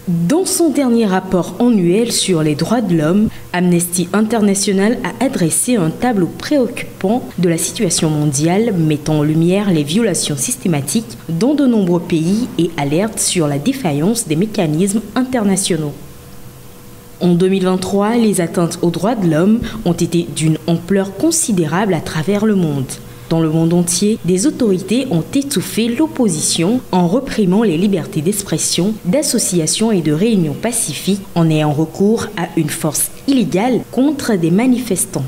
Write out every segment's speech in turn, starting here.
Dans son dernier rapport annuel sur les droits de l'homme, Amnesty International a adressé un tableau préoccupant de la situation mondiale, mettant en lumière les violations systématiques dans de nombreux pays et alerte sur la défaillance des mécanismes internationaux. En 2023, les atteintes aux droits de l'homme ont été d'une ampleur considérable à travers le monde. Dans le monde entier, des autorités ont étouffé l'opposition en réprimant les libertés d'expression, d'association et de réunion pacifique en ayant recours à une force illégale contre des manifestants.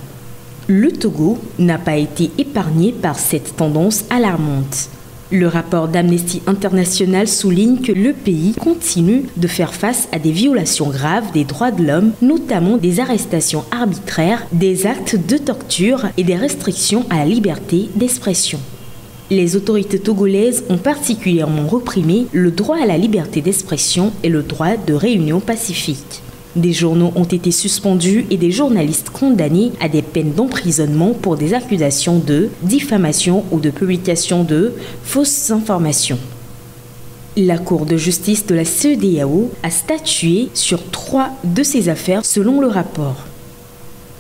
Le Togo n'a pas été épargné par cette tendance alarmante. Le rapport d'Amnesty International souligne que le pays continue de faire face à des violations graves des droits de l'homme, notamment des arrestations arbitraires, des actes de torture et des restrictions à la liberté d'expression. Les autorités togolaises ont particulièrement réprimé le droit à la liberté d'expression et le droit de réunion pacifique. Des journaux ont été suspendus et des journalistes condamnés à des peines d'emprisonnement pour des accusations de diffamation ou de publication de fausses informations. La Cour de justice de la CEDEAO a statué sur 3 de ces affaires selon le rapport.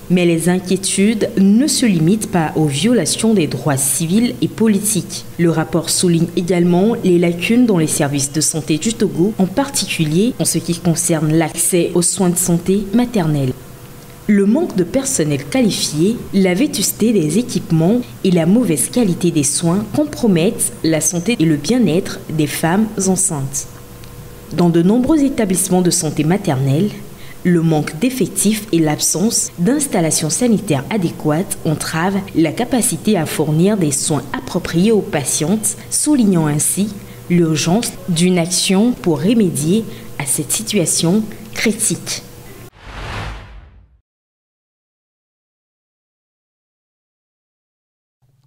Mais les inquiétudes ne se limitent pas aux violations des droits civils et politiques. Le rapport souligne également les lacunes dans les services de santé du Togo, en particulier en ce qui concerne l'accès aux soins de santé maternelle. Le manque de personnel qualifié, la vétusté des équipements et la mauvaise qualité des soins compromettent la santé et le bien-être des femmes enceintes. Dans de nombreux établissements de santé maternelle, le manque d'effectifs et l'absence d'installations sanitaires adéquates entravent la capacité à fournir des soins appropriés aux patientes, soulignant ainsi l'urgence d'une action pour remédier à cette situation critique.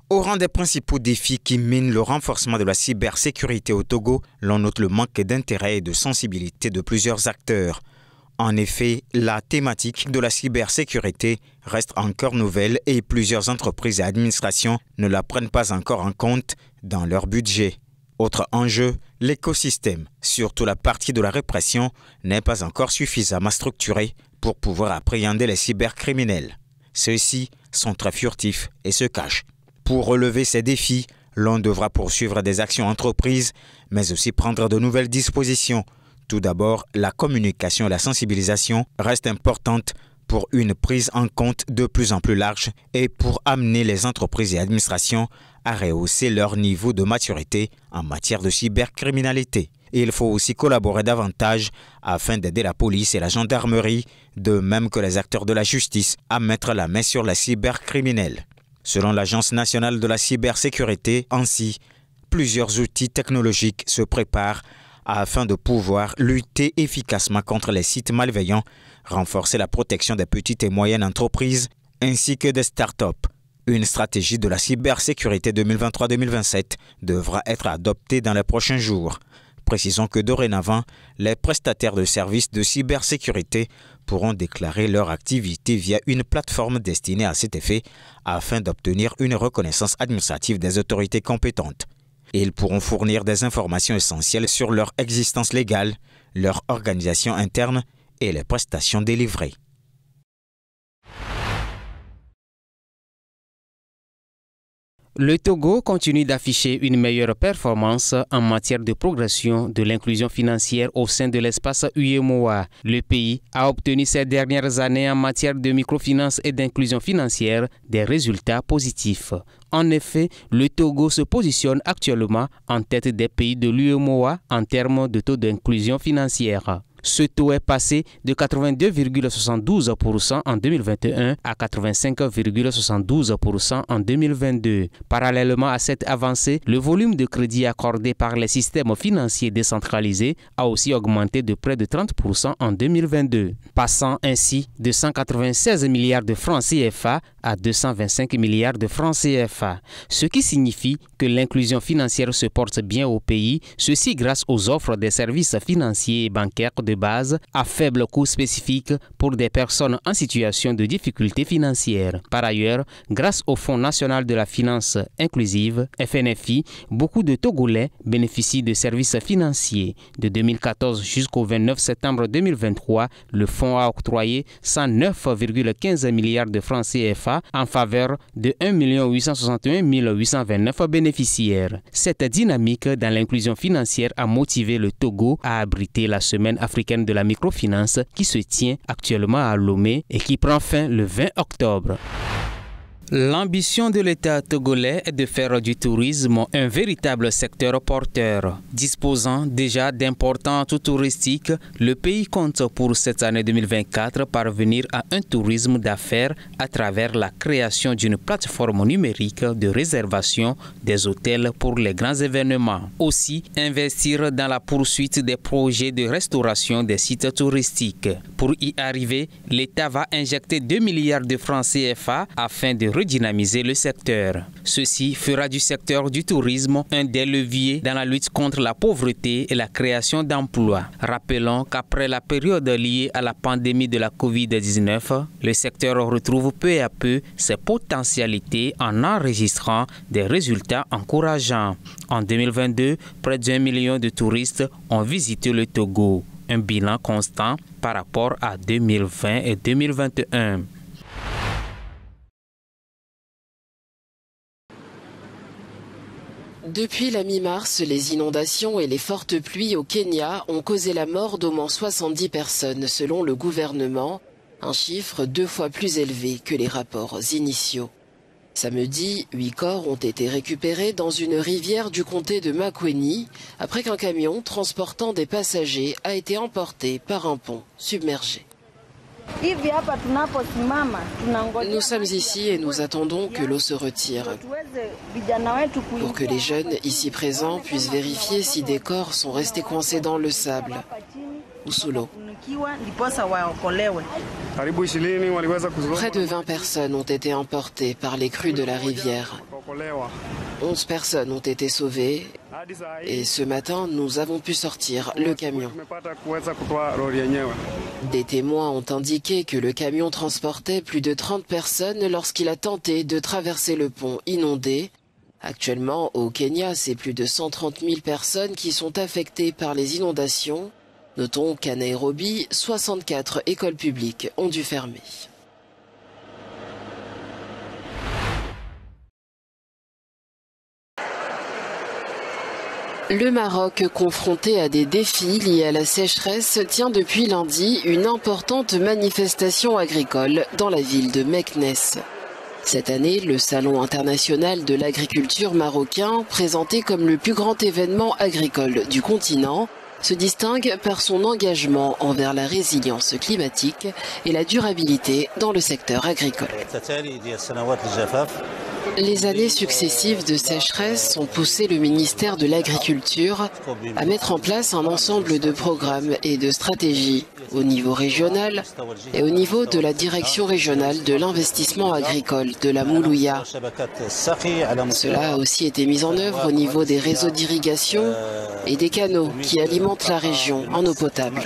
Au rang des principaux défis qui minent le renforcement de la cybersécurité au Togo, l'on note le manque d'intérêt et de sensibilité de plusieurs acteurs. En effet, la thématique de la cybersécurité reste encore nouvelle et plusieurs entreprises et administrations ne la prennent pas encore en compte dans leur budget. Autre enjeu, l'écosystème, surtout la partie de la répression, n'est pas encore suffisamment structuré pour pouvoir appréhender les cybercriminels. Ceux-ci sont très furtifs et se cachent. Pour relever ces défis, l'on devra poursuivre des actions entreprises, mais aussi prendre de nouvelles dispositions. Tout d'abord, la communication et la sensibilisation restent importantes pour une prise en compte de plus en plus large et pour amener les entreprises et administrations à rehausser leur niveau de maturité en matière de cybercriminalité. Il faut aussi collaborer davantage afin d'aider la police et la gendarmerie, de même que les acteurs de la justice, à mettre la main sur les cybercriminels. Selon l'Agence nationale de la cybersécurité, ainsi, plusieurs outils technologiques se préparent afin de pouvoir lutter efficacement contre les sites malveillants, renforcer la protection des petites et moyennes entreprises ainsi que des startups. Une stratégie de la cybersécurité 2023-2027 devra être adoptée dans les prochains jours. Précisons que dorénavant, les prestataires de services de cybersécurité pourront déclarer leur activité via une plateforme destinée à cet effet afin d'obtenir une reconnaissance administrative des autorités compétentes. Ils pourront fournir des informations essentielles sur leur existence légale, leur organisation interne et les prestations délivrées. Le Togo continue d'afficher une meilleure performance en matière de progression de l'inclusion financière au sein de l'espace UEMOA. Le pays a obtenu ces dernières années en matière de microfinance et d'inclusion financière des résultats positifs. En effet, le Togo se positionne actuellement en tête des pays de l'UEMOA en termes de taux d'inclusion financière. Ce taux est passé de 82,72% en 2021 à 85,72% en 2022. Parallèlement à cette avancée, le volume de crédits accordé par les systèmes financiers décentralisés a aussi augmenté de près de 30% en 2022, passant ainsi de 196 milliards de francs CFA à 225 milliards de francs CFA, ce qui signifie que l'inclusion financière se porte bien au pays, ceci grâce aux offres des services financiers et bancaires de base à faible coût spécifique pour des personnes en situation de difficulté financière. Par ailleurs, grâce au Fonds national de la finance inclusive, FNFI, beaucoup de Togolais bénéficient de services financiers. De 2014 jusqu'au 29 septembre 2023, le fonds a octroyé 109,15 milliards de francs CFA en faveur de 1 861 829 bénéficiaires. Cette dynamique dans l'inclusion financière a motivé le Togo à abriter la Semaine africaine de la microfinance qui se tient actuellement à Lomé et qui prend fin le 20 octobre. L'ambition de l'État togolais est de faire du tourisme un véritable secteur porteur. Disposant déjà d'importants atouts touristiques, le pays compte pour cette année 2024 parvenir à un tourisme d'affaires à travers la création d'une plateforme numérique de réservation des hôtels pour les grands événements. Aussi, investir dans la poursuite des projets de restauration des sites touristiques. Pour y arriver, l'État va injecter 2 milliards de francs CFA afin de redynamiser le secteur. Ceci fera du secteur du tourisme un des leviers dans la lutte contre la pauvreté et la création d'emplois. Rappelons qu'après la période liée à la pandémie de la COVID-19, le secteur retrouve peu à peu ses potentialités en enregistrant des résultats encourageants. En 2022, près d'1 million de touristes ont visité le Togo, un bilan constant par rapport à 2020 et 2021. Depuis la mi-mars, les inondations et les fortes pluies au Kenya ont causé la mort d'au moins 70 personnes selon le gouvernement, un chiffre 2 fois plus élevé que les rapports initiaux. Samedi, 8 corps ont été récupérés dans une rivière du comté de Makueni après qu'un camion transportant des passagers a été emporté par un pont submergé. Nous sommes ici et nous attendons que l'eau se retire pour que les jeunes ici présents puissent vérifier si des corps sont restés coincés dans le sable ou sous l'eau. Près de 20 personnes ont été emportées par les crues de la rivière. 11 personnes ont été sauvées et ce matin, nous avons pu sortir le camion. Des témoins ont indiqué que le camion transportait plus de 30 personnes lorsqu'il a tenté de traverser le pont inondé. Actuellement, au Kenya, c'est plus de 130 000 personnes qui sont affectées par les inondations. Notons qu'à Nairobi, 64 écoles publiques ont dû fermer. Le Maroc, confronté à des défis liés à la sécheresse, tient depuis lundi une importante manifestation agricole dans la ville de Meknès. Cette année, le Salon international de l'agriculture marocain, présenté comme le plus grand événement agricole du continent, se distingue par son engagement envers la résilience climatique et la durabilité dans le secteur agricole. Les années successives de sécheresse ont poussé le ministère de l'Agriculture à mettre en place un ensemble de programmes et de stratégies au niveau régional et au niveau de la direction régionale de l'investissement agricole de la Moulouya. Cela a aussi été mis en œuvre au niveau des réseaux d'irrigation et des canaux qui alimentent la région en eau potable.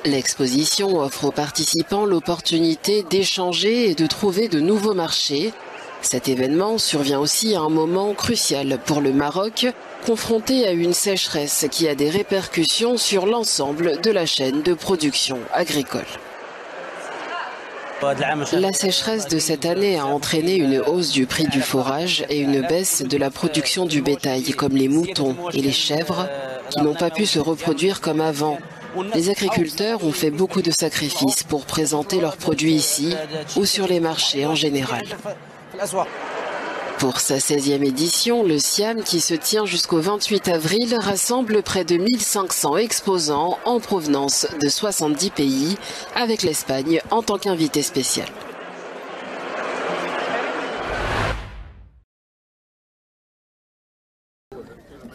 L'exposition offre aux participants l'opportunité d'échanger et de trouver de nouveaux marchés. Cet événement survient aussi à un moment crucial pour le Maroc, confronté à une sécheresse qui a des répercussions sur l'ensemble de la chaîne de production agricole. La sécheresse de cette année a entraîné une hausse du prix du forage et une baisse de la production du bétail, comme les moutons et les chèvres, qui n'ont pas pu se reproduire comme avant. Les agriculteurs ont fait beaucoup de sacrifices pour présenter leurs produits ici ou sur les marchés en général. Pour sa 16e édition, le SIAM, qui se tient jusqu'au 28 avril, rassemble près de 1500 exposants en provenance de 70 pays, avec l'Espagne en tant qu'invité spécial.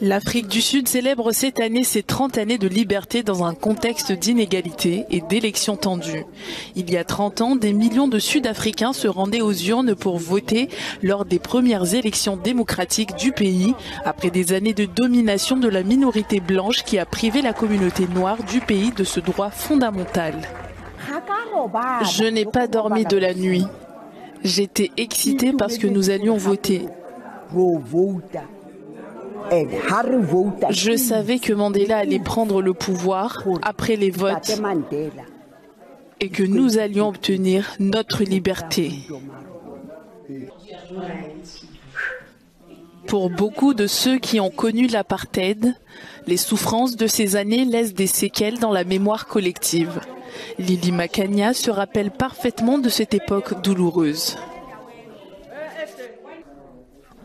L'Afrique du Sud célèbre cette année ses 30 années de liberté dans un contexte d'inégalité et d'élections tendues. Il y a 30 ans, des millions de Sud-Africains se rendaient aux urnes pour voter lors des premières élections démocratiques du pays, après des années de domination de la minorité blanche qui a privé la communauté noire du pays de ce droit fondamental. Je n'ai pas dormi de la nuit. J'étais excitée parce que nous allions voter. Je savais que Mandela allait prendre le pouvoir après les votes et que nous allions obtenir notre liberté. Pour beaucoup de ceux qui ont connu l'apartheid, les souffrances de ces années laissent des séquelles dans la mémoire collective. Lily Makanya se rappelle parfaitement de cette époque douloureuse.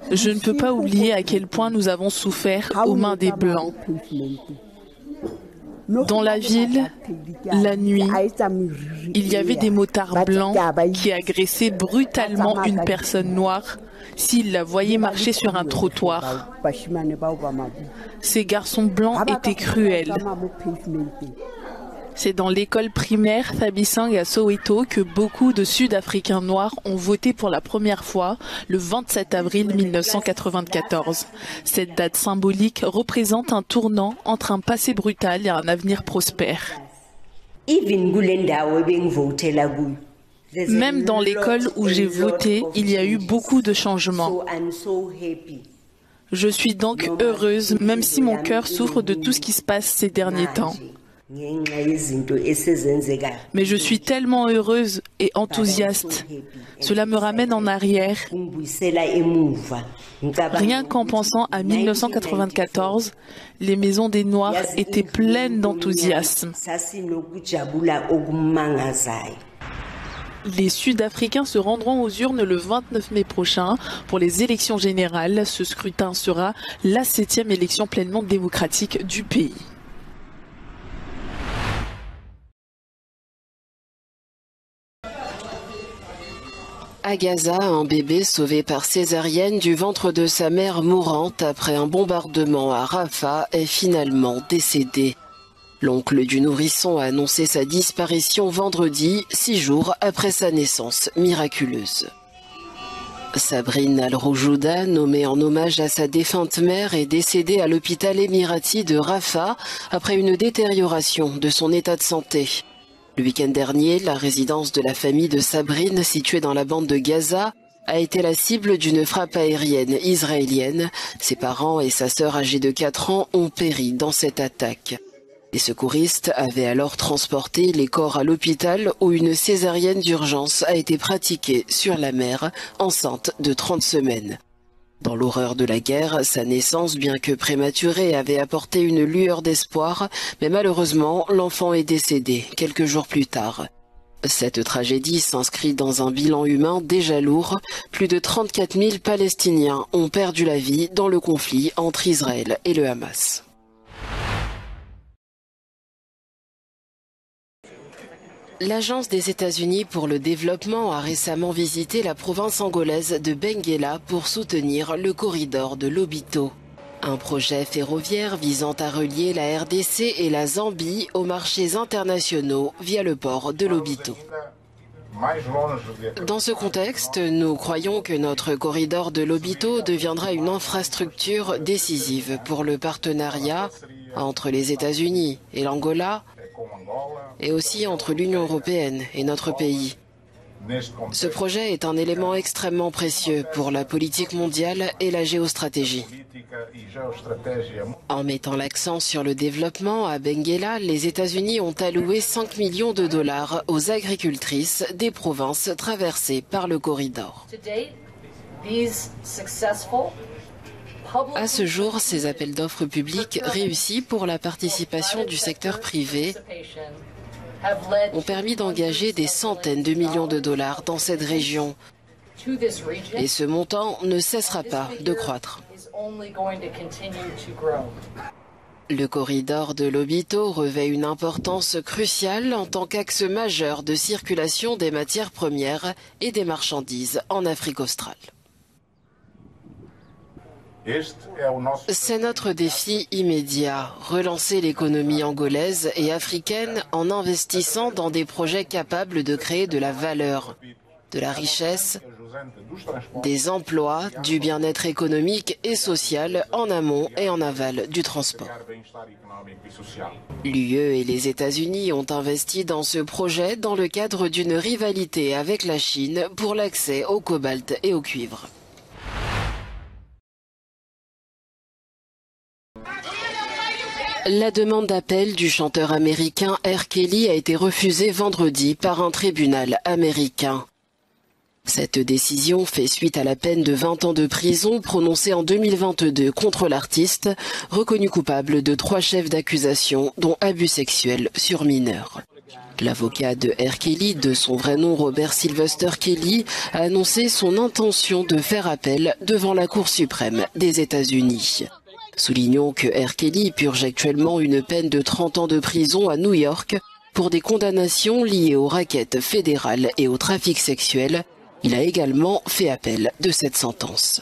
Je ne peux pas oublier à quel point nous avons souffert aux mains des Blancs. Dans la ville, la nuit, il y avait des motards blancs qui agressaient brutalement une personne noire s'ils la voyaient marcher sur un trottoir. Ces garçons blancs étaient cruels. C'est dans l'école primaire Thabisang à Soweto que beaucoup de Sud-Africains noirs ont voté pour la première fois le 27 avril 1994. Cette date symbolique représente un tournant entre un passé brutal et un avenir prospère. Même dans l'école où j'ai voté, il y a eu beaucoup de changements. Je suis donc heureuse, même si mon cœur souffre de tout ce qui se passe ces derniers temps. Mais je suis tellement heureuse et enthousiaste. Cela me ramène en arrière. Rien qu'en pensant à 1994, les maisons des Noirs étaient pleines d'enthousiasme. Les Sud-Africains se rendront aux urnes le 29 mai prochain pour les élections générales. Ce scrutin sera la 7e élection pleinement démocratique du pays. À Gaza, un bébé sauvé par césarienne du ventre de sa mère mourante après un bombardement à Rafah est finalement décédé. L'oncle du nourrisson a annoncé sa disparition vendredi, 6 jours après sa naissance miraculeuse. Sabrine Al-Roujouda, nommée en hommage à sa défunte mère, est décédée à l'hôpital émirati de Rafah après une détérioration de son état de santé. Le week-end dernier, la résidence de la famille de Sabrine, située dans la bande de Gaza, a été la cible d'une frappe aérienne israélienne. Ses parents et sa sœur âgée de 4 ans ont péri dans cette attaque. Les secouristes avaient alors transporté les corps à l'hôpital où une césarienne d'urgence a été pratiquée sur la mère, enceinte de 30 semaines. Dans l'horreur de la guerre, sa naissance, bien que prématurée, avait apporté une lueur d'espoir, mais malheureusement, l'enfant est décédé quelques jours plus tard. Cette tragédie s'inscrit dans un bilan humain déjà lourd. Plus de 34 000 Palestiniens ont perdu la vie dans le conflit entre Israël et le Hamas. L'Agence des États-Unis pour le développement a récemment visité la province angolaise de Benguela pour soutenir le corridor de Lobito. Un projet ferroviaire visant à relier la RDC et la Zambie aux marchés internationaux via le port de Lobito. Dans ce contexte, nous croyons que notre corridor de Lobito deviendra une infrastructure décisive pour le partenariat entre les États-Unis et l'Angola, et aussi entre l'Union européenne et notre pays. Ce projet est un élément extrêmement précieux pour la politique mondiale et la géostratégie. En mettant l'accent sur le développement à Benguela, les États-Unis ont alloué 5 millions de dollars aux agricultrices des provinces traversées par le corridor. À ce jour, ces appels d'offres publics réussis pour la participation du secteur privé ont permis d'engager des centaines de millions de dollars dans cette région. Et ce montant ne cessera pas de croître. Le corridor de Lobito revêt une importance cruciale en tant qu'axe majeur de circulation des matières premières et des marchandises en Afrique australe. C'est notre défi immédiat, relancer l'économie angolaise et africaine en investissant dans des projets capables de créer de la valeur, de la richesse, des emplois, du bien-être économique et social en amont et en aval du transport. L'UE et les États-Unis ont investi dans ce projet dans le cadre d'une rivalité avec la Chine pour l'accès au cobalt et au cuivre. La demande d'appel du chanteur américain R. Kelly a été refusée vendredi par un tribunal américain. Cette décision fait suite à la peine de 20 ans de prison prononcée en 2022 contre l'artiste, reconnu coupable de 3 chefs d'accusation, dont abus sexuels sur mineurs. L'avocat de R. Kelly, de son vrai nom Robert Sylvester Kelly, a annoncé son intention de faire appel devant la Cour suprême des États-Unis. Soulignons que R. Kelly purge actuellement une peine de 30 ans de prison à New York pour des condamnations liées aux rackets fédérales et au trafic sexuel. Il a également fait appel de cette sentence.